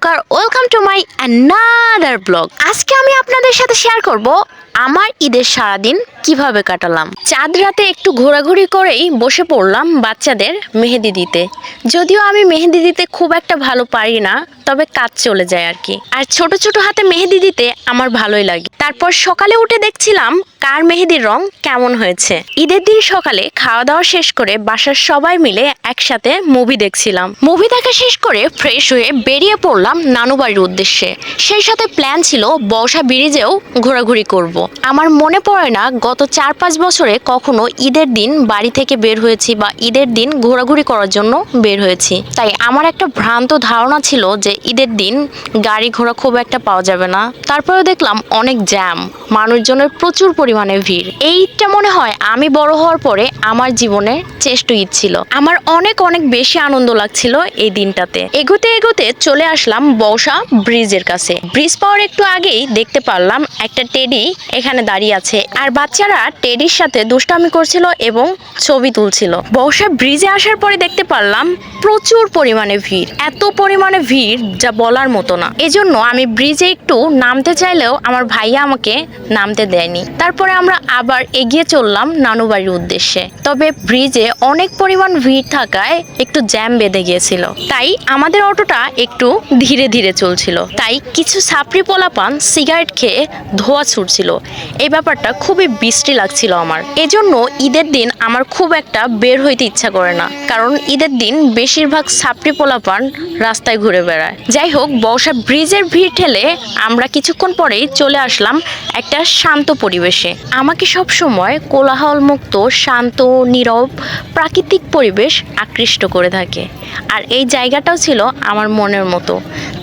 Khandakar. Welcome to my another blog. আজকে আমি আপনাদের সাথে শেয়ার করব আমার ঈদের সারাদিন কিভাবে কাটালাম। চাঁদ রাতে একটু ঘোরাঘুরি করেই বসে পড়লাম বাচ্চাদের মেহেদি দিতে। যদিও আমি মেহেদি দিতে খুব একটা ভালো পারি না, তবে কাজ চলে যায় আর কি। আর ছোট ছোট হাতে মেহেদি দিতে আমার ভালোই লাগে। তারপর সকালে উঠে দেখছিলাম কার মেহেদির রং কেমন হয়েছে। ঈদের দিন সকালে খাওয়া দাওয়া শেষ করে বাসার সবাই মিলে একসাথে মুভি দেখছিলাম। মুভি দেখা শেষ করে ফ্রেশ হয়ে বেরিয়ে পড়লাম নানু বাড়ির উদ্দেশ্যে। সেই সাথে প্ল্যান ছিল বর্ষা ব্রিজেও ঘোরাঘুরি করব। আমার মনে পড়ে না গত 4-5 বছরে কখনো ঈদের দিন বাড়ি থেকে বের হয়েছি বা ঈদের দিন ঘোরাঘুরি করার জন্য বের হয়েছি। তাই আমার একটা ভ্রান্ত ধারণা ছিল যে ঈদের দিন গাড়ি ঘোড়া খুব একটা পাওয়া যাবে না। তারপরেও দেখলাম অনেক জ্যাম, মানুষজনের প্রচুর পরিমাণে ভিড়। এই ঈদটা মনে হয় আমি বড় হওয়ার পরে আমার জীবনে শ্রেষ্ঠ ঈদ ছিল। আমার অনেক অনেক বেশি আনন্দ লাগছিল এই দিনটাতে। এগোতে এগোতে চলে আসলাম বর্ষা ব্রিজের কাছে। ব্রিজ পাওয়ার একটু আগেই দেখতে পারলাম একটা টেডি এখানে দাঁড়িয়ে আছে, আর বাচ্চারা টেডির সাথে দুষ্টামি করছিল এবং ছবি তুলছিল। বর্ষা ব্রিজে আসার পরে দেখতে পারলাম প্রচুর পরিমাণে ভিড়, এত পরিমাণে ভিড় যা বলার মতো না। এজন্য আমি ব্রিজে একটু নামতে চাইলেও আমার ভাইয়া আমাকে নামতে দেয়নি। তারপরে আমরা আবার এগিয়ে চললাম নানু বাড়ির উদ্দেশ্যে। তবে ব্রিজে অনেক পরিমাণ ভিড় থাকায় একটু জ্যাম বেঁধে গিয়েছিল, তাই আমাদের অটোটা একটু ধীরে ধীরে চলছিল। তাই কিছু ছাপড়ি পোলাপান সিগারেট খেয়ে ধোঁয়া ছুটছিল। এই ব্যাপারটা খুবই বিশ্রী লাগছিল আমার। এজন্য ঈদের দিন আমার খুব একটা বের হইতে ইচ্ছা করে না, কারণ ঈদের দিন বেশিরভাগ ছাপড়ি পোলাপান রাস্তায় ঘুরে বেড়ায়। যাই হোক, বর্ষা ব্রিজের ভিড় ঠেলে আমরা কিছুক্ষণ পরেই চলে আসলাম একটা শান্ত পরিবেশে। আমাকে সব সময় কোলাহল মুক্ত, শান্ত, নীরব প্রাকৃতিক পরিবেশ আকৃষ্ট করে থাকে। আর এই জায়গাটাও ছিল আমার মনের মতো,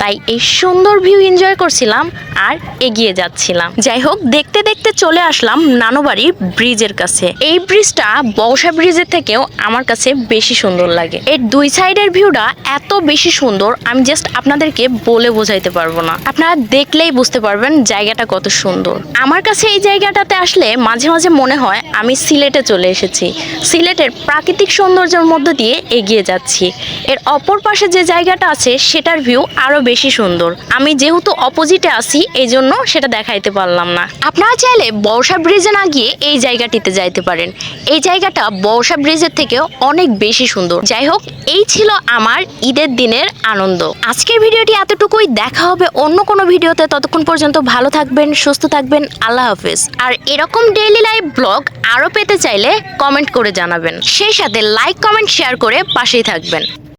তাই এই সুন্দর ভিউ এনজয় করছিলাম আর এগিয়ে যাচ্ছিলাম। যাই হোক, দেখতে দেখতে চলে আসলাম নানুবাড়ির ব্রিজের কাছে। এই ব্রিজটা বর্ষা ব্রিজের থেকেও আমার কাছে বেশি সুন্দর লাগে। এর দুই সাইডের ভিউটা এত বেশি সুন্দর, আমি জাস্ট আপনাদেরকে বলে বোঝাইতে পারবো না। আপনারা দেখলেই বুঝতে পারবেন জায়গাটা কত সুন্দর। আমার কাছে এই জায়গাটাতে আসলে মাঝে মাঝে মনে হয় আমি সিলেটে চলে এসেছি। সিলেটের প্রাকৃতিক সৌন্দর্যের মধ্য দিয়ে এগিয়ে যাচ্ছি। এর অপর পাশে যে জায়গাটা আছে সেটার ভিউ আরো বেশি সুন্দর। আমি যেহেতু অপোজিটে আছি এই জন্য সেটা দেখাইতে পারলাম না। আপনারা চাইলে বর্ষা ব্রিজে না গিয়ে এই জায়গাটিতে যাইতে পারেন। এই জায়গাটা বর্ষা ব্রিজের থেকেও অনেক বেশি সুন্দর। যাই হোক, এই ছিল আমার ঈদের দিনের আনন্দ। আজকের ভিডিওটি এতটুকুই। দেখা হবে অন্য কোনো ভিডিওতে। ততক্ষণ পর্যন্ত ভালো থাকবেন, সুস্থ থাকবেন। আল্লাহ হাফেজ। আর এরকম ডেইলি লাইফ ব্লগ আরো পেতে চাইলে কমেন্ট করে জানাবেন। সেই সাথে লাইক, কমেন্ট, শেয়ার করে পাশেই থাকবেন।